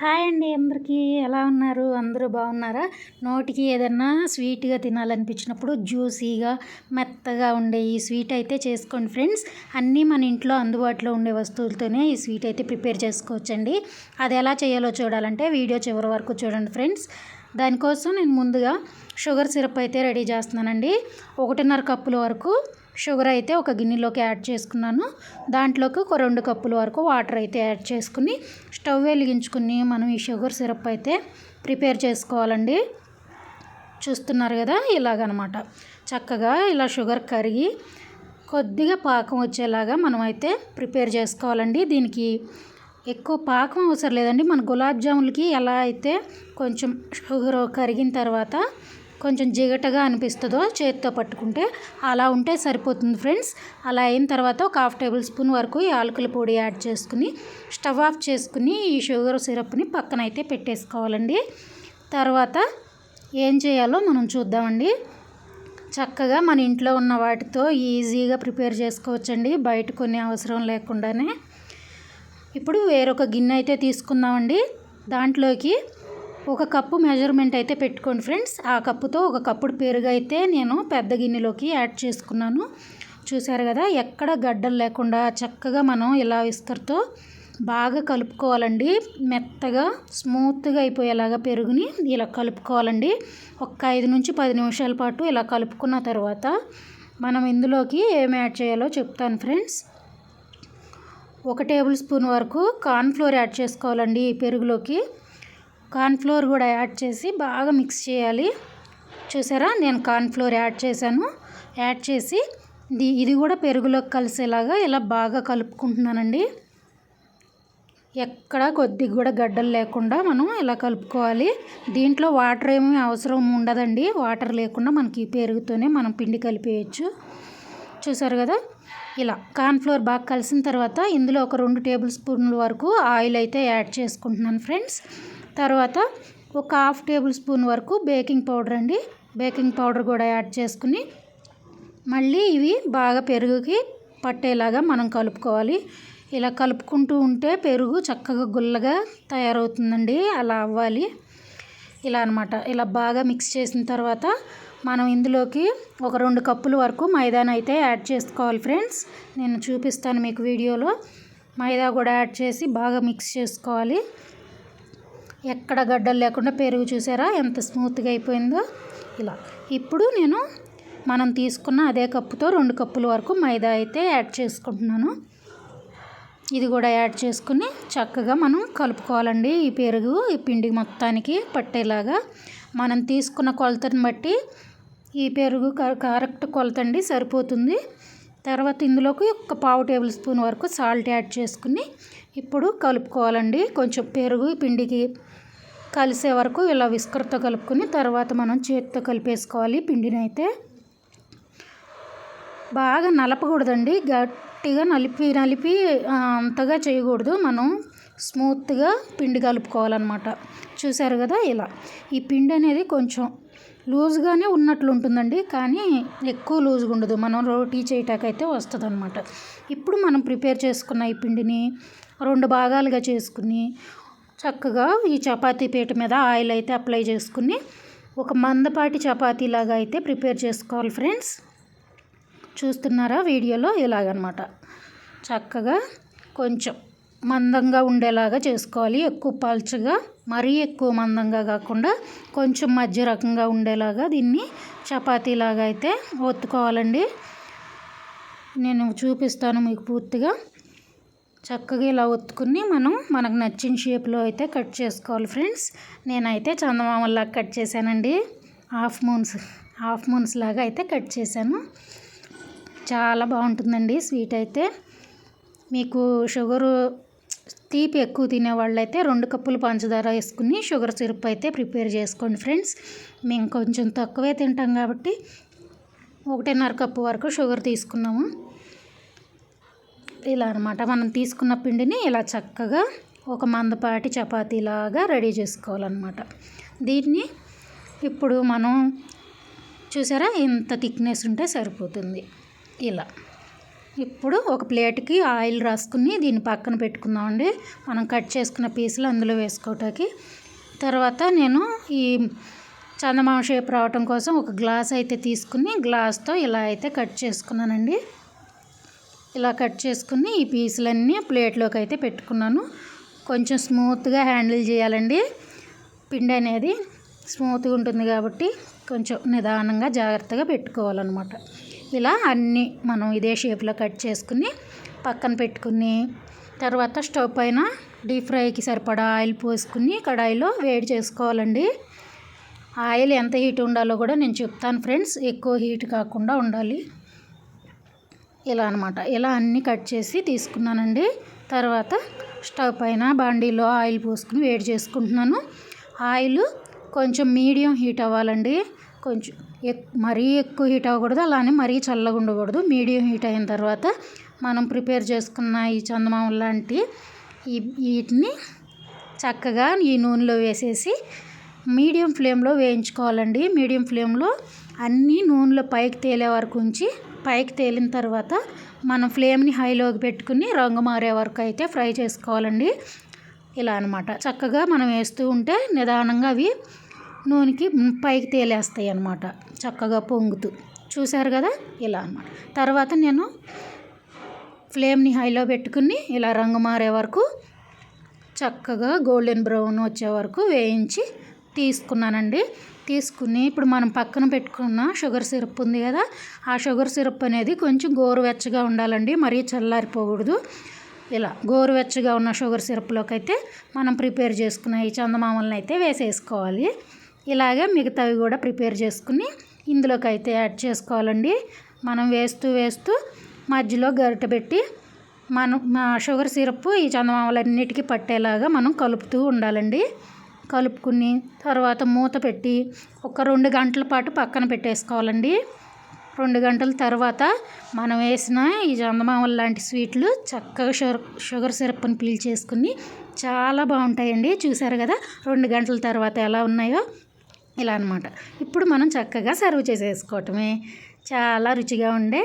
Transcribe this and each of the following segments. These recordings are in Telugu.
హాయ్ అండి అందరికీ. ఎలా ఉన్నారు? అందరూ బాగున్నారా? నోటికి ఏదన్నా స్వీట్గా తినాలనిపించినప్పుడు జ్యూసీగా మెత్తగా ఉండే ఈ స్వీట్ అయితే చేసుకోండి ఫ్రెండ్స్. అన్నీ మన ఇంట్లో అందుబాటులో ఉండే వస్తువులతోనే ఈ స్వీట్ అయితే ప్రిపేర్ చేసుకోవచ్చండి. అది ఎలా చేయాలో చూడాలంటే వీడియో చివరి వరకు చూడండి ఫ్రెండ్స్. దానికోసం నేను ముందుగా షుగర్ సిరప్ అయితే రెడీ చేస్తున్నానండి. 1.5 కప్పుల వరకు షుగర్ అయితే ఒక గిన్నెలోకి యాడ్ చేసుకున్నాను. దాంట్లోకి ఒక 2 కప్పుల వరకు వాటర్ అయితే యాడ్ చేసుకుని స్టవ్ వెలిగించుకుని మనం ఈ షుగర్ సిరప్ అయితే ప్రిపేర్ చేసుకోవాలండి. చూస్తున్నారు కదా, ఇలాగనమాట. చక్కగా ఇలా షుగర్ కరిగి కొద్దిగా పాకం వచ్చేలాగా మనం అయితే ప్రిపేర్ చేసుకోవాలండి. దీనికి ఎక్కువ పాకం అవసరం లేదండి. మన గులాబ్ జాములకి ఎలా అయితే కొంచెం షుగర్ కరిగిన తర్వాత కొంచెం జిగటగా అనిపిస్తుందో చేతితో పట్టుకుంటే అలా ఉంటే సరిపోతుంది ఫ్రెండ్స్. అలా అయిన తర్వాత ఒక 1/2 టేబుల్ స్పూన్ వరకు యాలకుల పొడి యాడ్ చేసుకుని స్టవ్ ఆఫ్ చేసుకుని ఈ షుగర్ సిరప్ని పక్కన అయితే పెట్టేసుకోవాలండి. తర్వాత ఏం చేయాలో మనం చూద్దామండి. చక్కగా మన ఇంట్లో ఉన్న వాటితో ఈజీగా ప్రిపేర్ చేసుకోవచ్చండి, బయట కొనే అవసరం లేకుండానే. ఇప్పుడు వేరొక గిన్నె అయితే తీసుకుందామండి. దాంట్లోకి 1 కప్పు మెజర్మెంట్ అయితే పెట్టుకోండి ఫ్రెండ్స్. ఆ కప్పుతో 1 కప్పుడు పెరుగు అయితే నేను పెద్ద గిన్నెలోకి యాడ్ చేసుకున్నాను. చూసారు కదా, ఎక్కడ గడ్డలు లేకుండా చక్కగా మనం ఇలా విస్కర్తో బాగా కలుపుకోవాలండి. మెత్తగా స్మూత్గా అయిపోయేలాగా పెరుగుని ఇలా కలుపుకోవాలండి. ఒక 5 నుంచి 10 నిమిషాల పాటు ఇలా కలుపుకున్న తర్వాత మనం ఇందులోకి ఏమి యాడ్ చేయాలో చెప్తాను ఫ్రెండ్స్. 1 టేబుల్ స్పూన్ వరకు కార్న్ఫ్లోర్ యాడ్ చేసుకోవాలండి. ఈ పెరుగులోకి కార్న్ఫ్లోర్ కూడా యాడ్ చేసి బాగా మిక్స్ చేయాలి. చూసారా, నేను కార్న్ఫ్లోర్ యాడ్ చేశాను. యాడ్ చేసి ఇది కూడా పెరుగులోకి కలిసేలాగా ఇలా బాగా కలుపుకుంటున్నానండి. ఎక్కడ కొద్దిగా కూడా గడ్డలు లేకుండా మనం ఇలా కలుపుకోవాలి. దీంట్లో వాటర్ ఏమీ అవసరం ఉండదండి. వాటర్ లేకుండా మనకి ఈ పెరుగుతోనే మనం పిండి కలిపేయచ్చు. చూసారు కదా, ఇలా కార్న్ఫ్లోర్ బాగా కలిసిన తర్వాత ఇందులో ఒక 2 టేబుల్ స్పూన్ల వరకు ఆయిల్ అయితే యాడ్ చేసుకుంటున్నాను ఫ్రెండ్స్. తర్వాత ఒక 1/2 టేబుల్ స్పూన్ వరకు బేకింగ్ పౌడర్ అండి. బేకింగ్ పౌడర్ కూడా యాడ్ చేసుకుని మళ్ళీ ఇవి బాగా పెరుగుకి పట్టేలాగా మనం కలుపుకోవాలి. ఇలా కలుపుకుంటూ ఉంటే పెరుగు చక్కగా గుల్లగా తయారవుతుందండి. అలా అవ్వాలి. ఇలా అనమాట. ఇలా బాగా మిక్స్ చేసిన తర్వాత మనం ఇందులోకి ఒక 2 కప్పుల వరకు మైదాని అయితే యాడ్ చేసుకోవాలి ఫ్రెండ్స్. నేను చూపిస్తాను మీకు వీడియోలో. మైదా కూడా యాడ్ చేసి బాగా మిక్స్ చేసుకోవాలి. ఎక్కడ గడ్డలు లేకుండా పెరుగు చూసారా ఎంత స్మూత్గా అయిపోయిందో. ఇలా ఇప్పుడు మనం తీసుకున్న అదే కప్పుతో 2 కప్పుల వరకు మైదా అయితే యాడ్ చేసుకుంటున్నాను. ఇది కూడా యాడ్ చేసుకుని చక్కగా మనం కలుపుకోవాలండి. ఈ పెరుగు ఈ పిండి మొత్తానికి పట్టేలాగా మనం తీసుకున్న కొలతని బట్టి ఈ పెరుగు కరెక్ట్ కొలతండి, సరిపోతుంది. తర్వాత ఇందులోకి ఒక 1/2 టేబుల్ స్పూన్ వరకు సాల్ట్ యాడ్ చేసుకుని ఇప్పుడు కలుపుకోవాలండి. కొంచెం పెరుగు పిండికి కలిసే వరకు ఇలా విస్కర్తో కలుపుకొని తర్వాత మనం చేతితో కలిపేసుకోవాలి. పిండిని అయితే బాగా నలపకూడదండి. గట్టిగా నలిపి అంతగా చేయకూడదు. మనం స్మూత్గా పిండి కలుపుకోవాలన్నమాట. చూసారు కదా, ఇలా ఈ పిండి అనేది కొంచెం లూజ్గానే ఉన్నట్లు ఉంటుందండి, కానీ ఎక్కువ లూజ్గా ఉండదు. మనం రోటీ చేయటాకైతే వస్తుంది అనమాట. ఇప్పుడు మనం ప్రిపేర్ చేసుకున్న ఈ పిండిని 2 భాగాలుగా చేసుకుని చక్కగా ఈ చపాతీ పీట మీద ఆయిల్ అయితే అప్లై చేసుకుని ఒక మందపాటి చపాతీలాగా అయితే ప్రిపేర్ చేసుకోవాలి ఫ్రెండ్స్. చూస్తున్నారా వీడియోలో, ఇలాగనమాట. చక్కగా కొంచెం మందంగా ఉండేలాగా చేసుకోవాలి. ఎక్కువ పల్చగా, మరీ ఎక్కువ మందంగా కాకుండా కొంచెం మధ్య రకంగా ఉండేలాగా దీన్ని చపాతీలాగా అయితే ఒత్తుకోవాలండి. నేను చూపిస్తాను మీకు పూర్తిగా. చక్కగా ఇలా ఒత్తుకుని మనకు నచ్చిన షేప్లో అయితే కట్ చేసుకోవాలి ఫ్రెండ్స్. నేనైతే చందమామలాగా కట్ చేశానండి. హాఫ్ మూన్స్ లాగా అయితే కట్ చేశాను. చాలా బాగుంటుందండి స్వీట్ అయితే. మీకు షుగరు తీపి ఎక్కువ తినేవాళ్ళు అయితే 2 కప్పులు పంచదార వేసుకుని షుగర్ సిరప్ అయితే ప్రిపేర్ చేసుకోండి ఫ్రెండ్స్. మేము కొంచెం తక్కువే తింటాం కాబట్టి 1.5 కప్పు వరకు షుగర్ తీసుకున్నాము. ఇలా అనమాట. మనం తీసుకున్న పిండిని ఇలా చక్కగా ఒక మందపాటి చపాతీలాగా రెడీ చేసుకోవాలన్నమాట. దీన్ని ఇప్పుడు మనం చూసారా, ఇంత థిక్నెస్ ఉంటే సరిపోతుంది. ఇలా ఇప్పుడు ఒక ప్లేట్కి ఆయిల్ రాసుకుని దీన్ని పక్కన పెట్టుకుందామండి. మనం కట్ చేసుకున్న పీసులు అందులో వేసుకోవటానికి. తర్వాత నేను ఈ చందమామ షేప్ రావటం కోసం ఒక గ్లాస్ అయితే తీసుకుని గ్లాస్తో ఇలా అయితే కట్ చేసుకున్నానండి. ఇలా కట్ చేసుకుని ఈ పీసులన్నీ ప్లేట్లోకి అయితే పెట్టుకున్నాను. కొంచెం స్మూత్గా హ్యాండిల్ చేయాలండి. పిండి అనేది స్మూత్గా ఉంటుంది కాబట్టి కొంచెం నిదానంగా జాగ్రత్తగా పెట్టుకోవాలన్నమాట. ఇలా అన్నీ మనం ఇదే షేప్లో కట్ చేసుకుని పక్కన పెట్టుకుని తర్వాత స్టవ్ పైన డీప్ ఫ్రైకి సరిపడా ఆయిల్ పోసుకుని కడాయిలో వేడి చేసుకోవాలండి. ఆయిల్ ఎంత హీట్ ఉండాలో కూడా నేను చెప్తాను ఫ్రెండ్స్. ఎక్కువ హీట్ కాకుండా ఉండాలి. ఇలా అనమాట. ఇలా అన్నీ కట్ చేసి తీసుకున్నానండి. తర్వాత స్టవ్ పైన బాండీలో ఆయిల్ పోసుకుని వేడి చేసుకుంటున్నాను. ఆయిల్ కొంచెం మీడియం హీట్ అవ్వాలండి. కొంచెం మరీ ఎక్కువ హీట్ అవ్వకూడదు, అలానే మరీ చల్లగా ఉండకూడదు. మీడియం హీట్ అయిన తర్వాత మనం ప్రిపేర్ చేసుకున్న ఈ చందమామ లాంటి వీటిని చక్కగా ఈ నూనెలో వేసేసి మీడియం ఫ్లేమ్లో వేయించుకోవాలండి. మీడియం ఫ్లేమ్లో అన్నీ నూనెలో పైకి తేలే వరకు ఉంచి పైకి తేలిన తర్వాత మనం ఫ్లేమ్ని హైలోకి పెట్టుకుని రంగు మారే వరకు అయితే ఫ్రై చేసుకోవాలండి. ఇలా అనమాట. చక్కగా మనం వేస్తూ ఉంటే నిదానంగా అవి నూనెకి పైకి తేలేస్తాయి అన్నమాట. చక్కగా పొంగుతూ చూసారు కదా, ఇలా అనమాట. తర్వాత నేను ఫ్లేమ్ని హైలో పెట్టుకుని ఇలా రంగు మారే వరకు చక్కగా గోల్డెన్ బ్రౌన్ వచ్చే వరకు వేయించి తీసుకున్నానండి. తీసుకుని ఇప్పుడు మనం పక్కన పెట్టుకున్న షుగర్ సిరప్ ఉంది కదా, ఆ షుగర్ సిరప్ అనేది కొంచెం గోరువెచ్చగా ఉండాలండి. మరీ చల్లారిపోకూడదు. ఇలా గోరువెచ్చగా ఉన్న షుగర్ సిరప్లోకి అయితే మనం ప్రిపేర్ చేసుకున్న ఈ చందమామలను అయితే వేసేసుకోవాలి. ఇలాగే మిగతావి కూడా ప్రిపేర్ చేసుకుని ఇందులోకి అయితే యాడ్ చేసుకోవాలండి. మనం వేస్తూ మధ్యలో గరిటె పెట్టి మనం షుగర్ సిరప్ ఈ చందమామలన్నిటికీ పట్టేలాగా మనం కలుపుతూ ఉండాలండి. కలుపుకుని తర్వాత మూత పెట్టి ఒక 2 గంటల పాటు పక్కన పెట్టేసుకోవాలండి. 2 గంటల తర్వాత మనం వేసిన ఈ చందమామల లాంటి స్వీట్లు చక్కగా షుగర్ సిరప్ని పీల్చేసుకుని చాలా బాగుంటాయండి. చూసారు కదా 2 గంటల తర్వాత ఎలా ఉన్నాయో, ఇలా అనమాట. ఇప్పుడు మనం చక్కగా సర్వ్ చేసేసుకోవటమే. చాలా రుచిగా ఉండే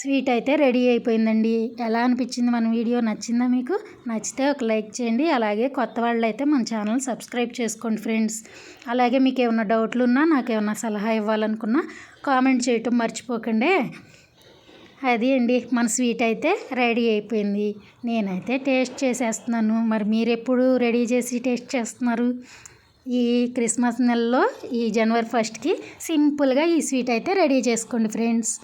స్వీట్ అయితే రెడీ అయిపోయిందండి. ఎలా అనిపించింది మన వీడియో? నచ్చిందా మీకు? నచ్చితే ఒక లైక్ చేయండి. అలాగే కొత్త వాళ్ళు అయితే మన ఛానల్ సబ్స్క్రైబ్ చేసుకోండి ఫ్రెండ్స్. అలాగే మీకు ఏమైనా డౌట్లు ఉన్నా, నాకేమన్నా సలహా ఇవ్వాలనుకున్నా కామెంట్ చేయటం మర్చిపోకండి. అది అండి, మన స్వీట్ అయితే రెడీ అయిపోయింది. నేనైతే టేస్ట్ చేసేస్తున్నాను. మరి మీరు ఎప్పుడు రెడీ చేసి టేస్ట్ చేస్తున్నారు? ఈ క్రిస్మస్ నెలలో ఈ జనవరి 1కి సింపుల్గా ఈ స్వీట్ అయితే రెడీ చేసుకోండి ఫ్రెండ్స్.